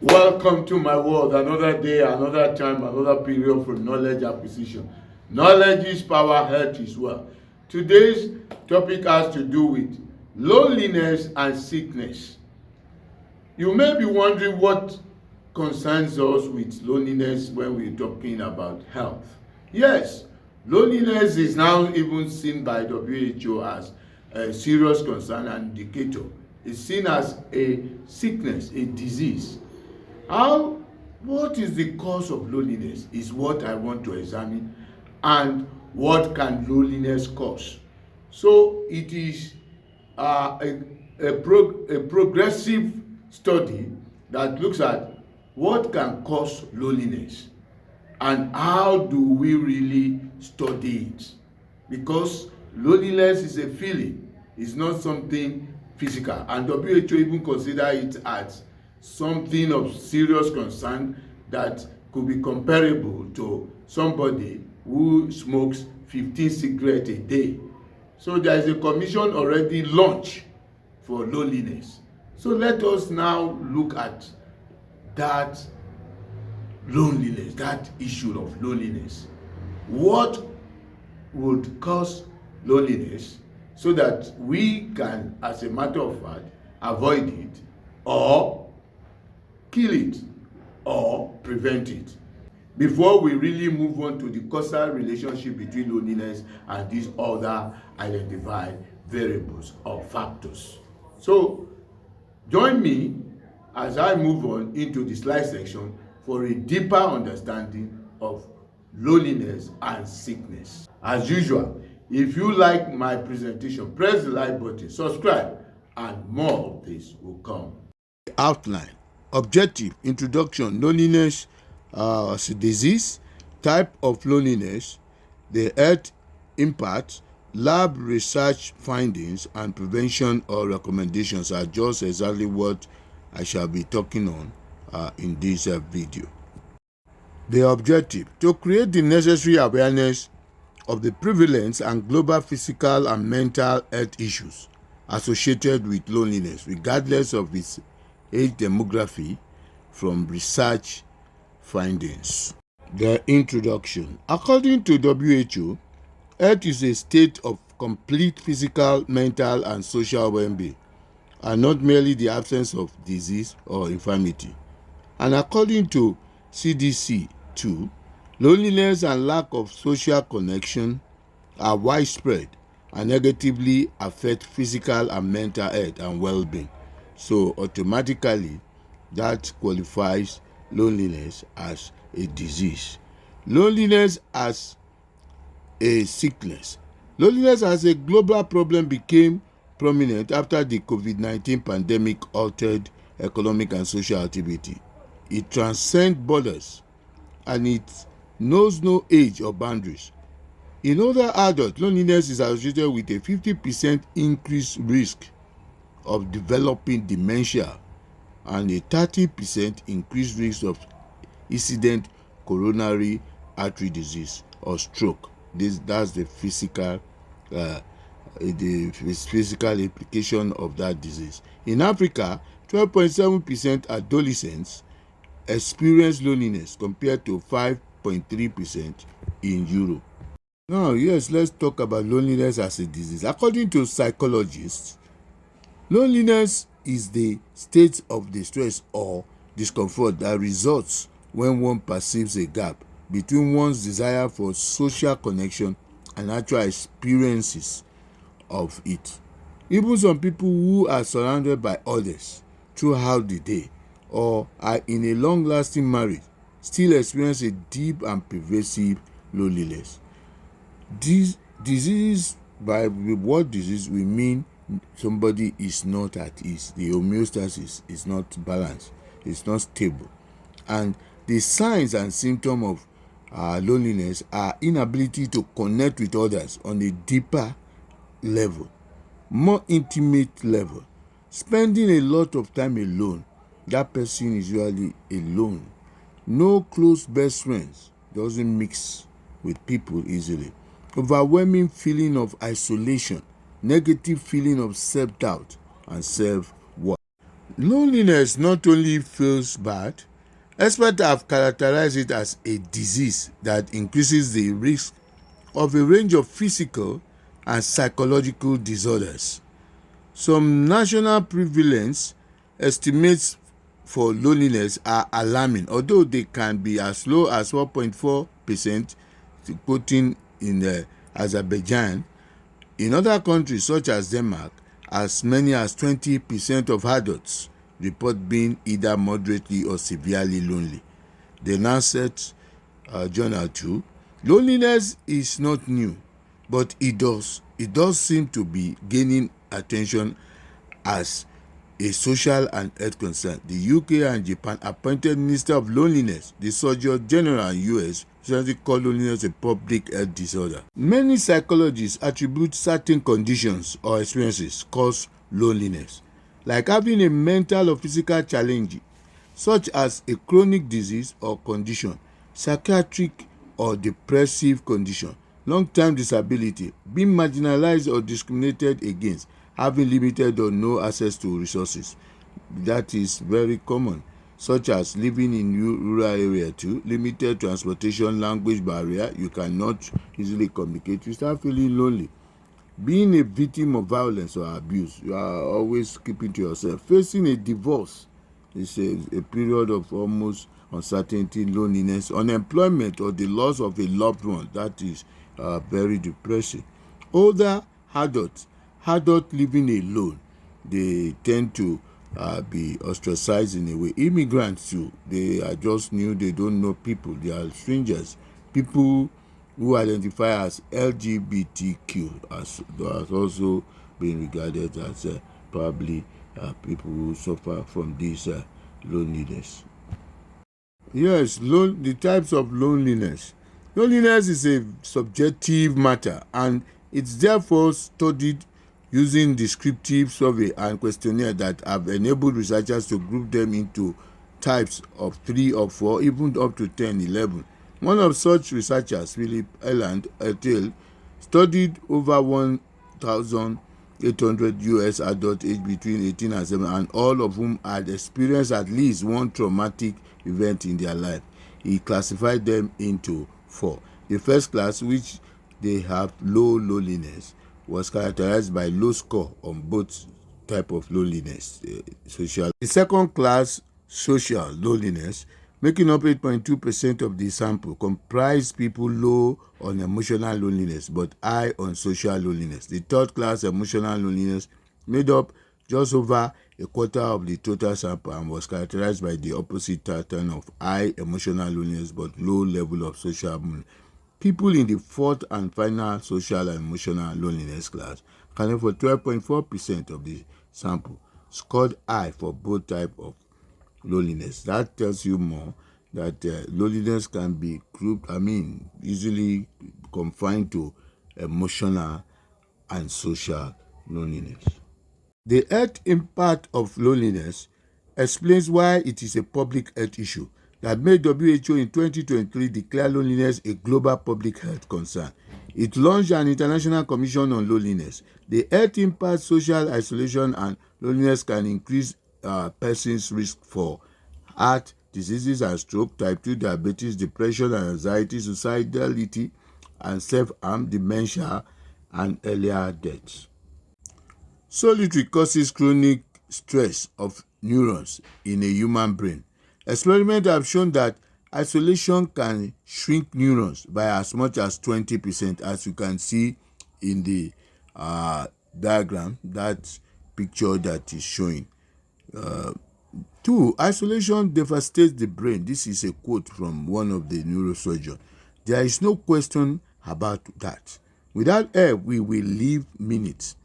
Welcome to my world. Another day, another time, another period for knowledge acquisition. Knowledge is power, health is wealth. Today's topic has to do with loneliness and sickness. You may be wondering what concerns us with loneliness when we're talking about health. Yes, loneliness is now even seen by WHO as a serious concern and indicator. It's seen as a sickness, a disease. How, what is the cause of loneliness is what I want to examine, and what can loneliness cause. So it is a progressive study that looks at what can cause loneliness and how do we really study it, because loneliness is a feeling, it's not something physical, and WHO even consider it as something of serious concern that could be comparable to somebody who smokes 15 cigarettes a day. So there is a commission already launched for loneliness. So let us now look at that loneliness, that issue of loneliness. What would cause loneliness so that we can, as a matter of fact, avoid it or kill it or prevent it, before we really move on to the causal relationship between loneliness and these other identified variables or factors. So join me as I move on into the slide section for a deeper understanding of loneliness and sickness. As usual, if you like my presentation, press the like button, subscribe, and more of this will come. Outline: objective, introduction, loneliness as a disease, type of loneliness, the health impact, lab research findings, and prevention or recommendations are just exactly what I shall be talking on in this video. The objective: to create the necessary awareness of the prevalence and global physical and mental health issues associated with loneliness, regardless of its age demography, from research findings. The introduction. According to WHO, health is a state of complete physical, mental, and social well-being, and not merely the absence of disease or infirmity. And according to CDC too, loneliness and lack of social connection are widespread and negatively affect physical and mental health and well-being. So automatically that qualifies loneliness as a disease. Loneliness as a sickness. Loneliness as a global problem became prominent after the COVID-19 pandemic altered economic and social activity. It transcends borders and it knows no age or boundaries. In older adults, loneliness is associated with a 50% increased risk of developing dementia and a 30% increased risk of incident coronary artery disease or stroke. That's the physical implication of that disease. In Africa, 12.7% adolescents experience loneliness compared to 5.3% in Europe. Now, yes, let's talk about loneliness as a disease. According to psychologists, loneliness is the state of distress or discomfort that results when one perceives a gap between one's desire for social connection and actual experiences of it. Even some people who are surrounded by others throughout the day or are in a long-lasting marriage still experience a deep and pervasive loneliness. This disease, by what disease we mean, somebody is not at ease. The homeostasis is not balanced. It's not stable. And the signs and symptoms of loneliness are inability to connect with others on a deeper level, more intimate level, spending a lot of time alone. That person is usually alone. No close best friends, doesn't mix with people easily. Overwhelming feeling of isolation, negative feeling of self-doubt and self-worth. Loneliness not only feels bad, experts have characterized it as a disease that increases the risk of a range of physical and psychological disorders. Some national prevalence estimates for loneliness are alarming, although they can be as low as 4.4%, quoting in Azerbaijan. In other countries such as Denmark, as many as 20% of adults report being either moderately or severely lonely. The Lancet Journal 2. Loneliness is not new, but it does seem to be gaining attention as a social and health concern. The UK and Japan appointed Minister of Loneliness. The Surgeon General in US recently called loneliness a public health disorder. Many psychologists attribute certain conditions or experiences cause loneliness, like having a mental or physical challenge, such as a chronic disease or condition, psychiatric or depressive condition, long-term disability, being marginalized or discriminated against, having limited or no access to resources. That is very common, such as living in rural area too, limited transportation, language barrier, you cannot easily communicate, you start feeling lonely. Being a victim of violence or abuse, you are always keeping to yourself. Facing a divorce is a period of almost uncertainty, loneliness, unemployment, or the loss of a loved one. That is very depressing. Older adults living alone, they tend to be ostracized in a way. Immigrants too, they are just new, they don't know people, they are strangers. People who identify as LGBTQ has also been regarded as probably people who suffer from this loneliness. Yes, the types of loneliness. Loneliness is a subjective matter, and it's therefore studied using descriptive survey and questionnaire that have enabled researchers to group them into types of 3 or 4, even up to 10, 11. One of such researchers, Philip Eland et al., studied over 1,800 US adults aged between 18 and 7, and all of whom had experienced at least one traumatic event in their life. He classified them into 4. The first class, which they have low loneliness, was characterized by low score on both type of loneliness, social. The second class, social loneliness, making up 8.2% of the sample, comprised people low on emotional loneliness but high on social loneliness. The third class, emotional loneliness, made up just over a quarter of the total sample and was characterized by the opposite pattern of high emotional loneliness but low level of social loneliness. People in the fourth and final social and emotional loneliness class, accounting for 12.4% of the sample, scored high for both types of loneliness. That tells you more that loneliness can be grouped, easily confined to emotional and social loneliness. The health impact of loneliness explains why it is a public health issue that made WHO in 2023 declare loneliness a global public health concern. It launched an international commission on loneliness. The health impact, social isolation, and loneliness can increase a person's risk for heart diseases and stroke, type 2 diabetes, depression and anxiety, suicidality and self-harm, dementia, and earlier deaths. Solitary causes chronic stress of neurons in a human brain. Experiments have shown that isolation can shrink neurons by as much as 20%, as you can see in the diagram, that picture that is showing. 2. Isolation devastates the brain. This is a quote from one of the neurosurgeons. There is no question about that. Without air, we will live minutes.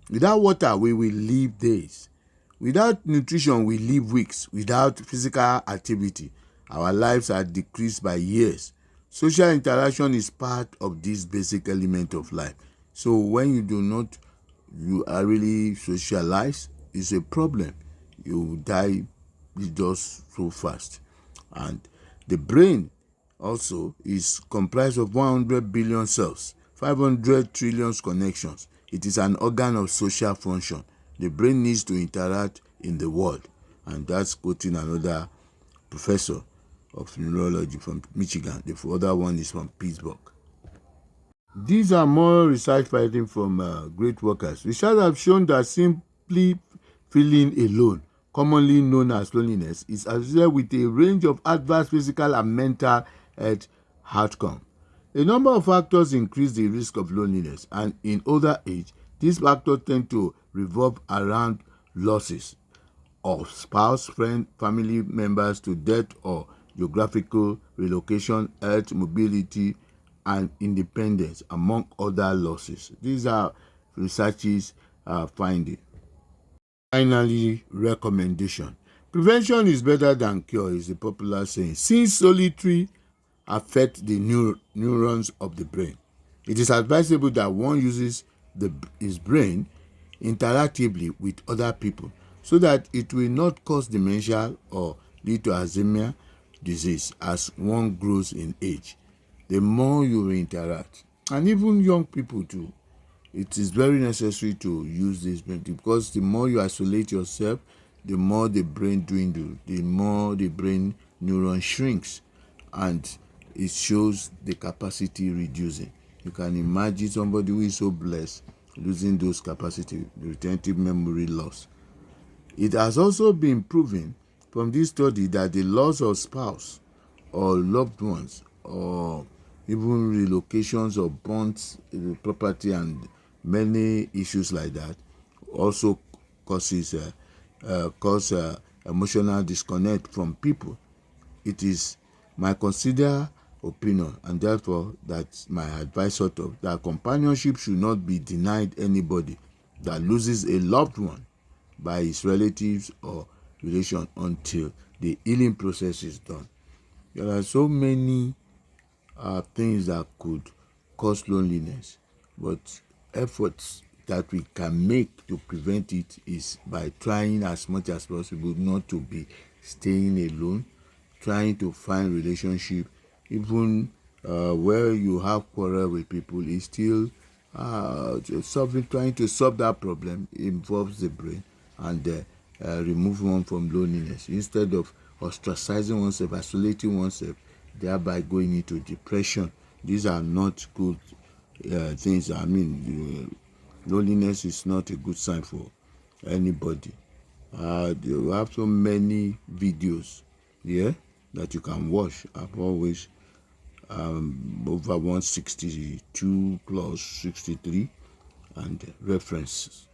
Without water, we will live days. Without nutrition, we live weeks. Without physical activity, our lives are decreased by years. Social interaction is part of this basic element of life. So when you are really socialized, it's a problem. You die just so fast. And the brain also is comprised of 100 billion cells, 500 trillion connections. It is an organ of social function. The brain needs to interact in the world. And that's quoting another professor of neurology from Michigan. The other one is from Pittsburgh. These are more research findings from great workers. Research have shown that simply feeling alone, commonly known as loneliness, is associated with a range of adverse physical and mental health outcomes. A number of factors increase the risk of loneliness, and in older age, these factors tend to revolve around losses of spouse, friend, family members to death or geographical relocation, health, mobility, and independence, among other losses. These are researchers finding. Finally, recommendation. Prevention is better than cure is a popular saying. Since solitary affect the neurons of the brain, it is advisable that one uses his brain interactively with other people so that it will not cause dementia or lead to Alzheimer's disease as one grows in age. The more you interact, and even young people too, it is very necessary to use this brain, because the more you isolate yourself, the more the brain dwindles, the more the brain neuron shrinks, and it shows the capacity reducing. You can imagine somebody who is so blessed losing those capacity, retentive memory loss. It has also been proven from this study that the loss of spouse or loved ones, or even relocations of bonds, property, and many issues like that, also cause emotional disconnect from people. It is my considered opinion, and therefore that's my advice sort of, that companionship should not be denied anybody that loses a loved one by his relatives or relation until the healing process is done. There are so many things that could cause loneliness, but efforts that we can make to prevent it is by trying as much as possible not to be staying alone, trying to find relationship, even where you have quarrel with people, is still trying to solve that problem involves the brain, and remove one from loneliness instead of ostracizing oneself, isolating oneself, thereby going into depression. These are not good things. I mean, loneliness is not a good sign for anybody. You have so many videos here that you can watch. I've always over 162 plus 63 and references.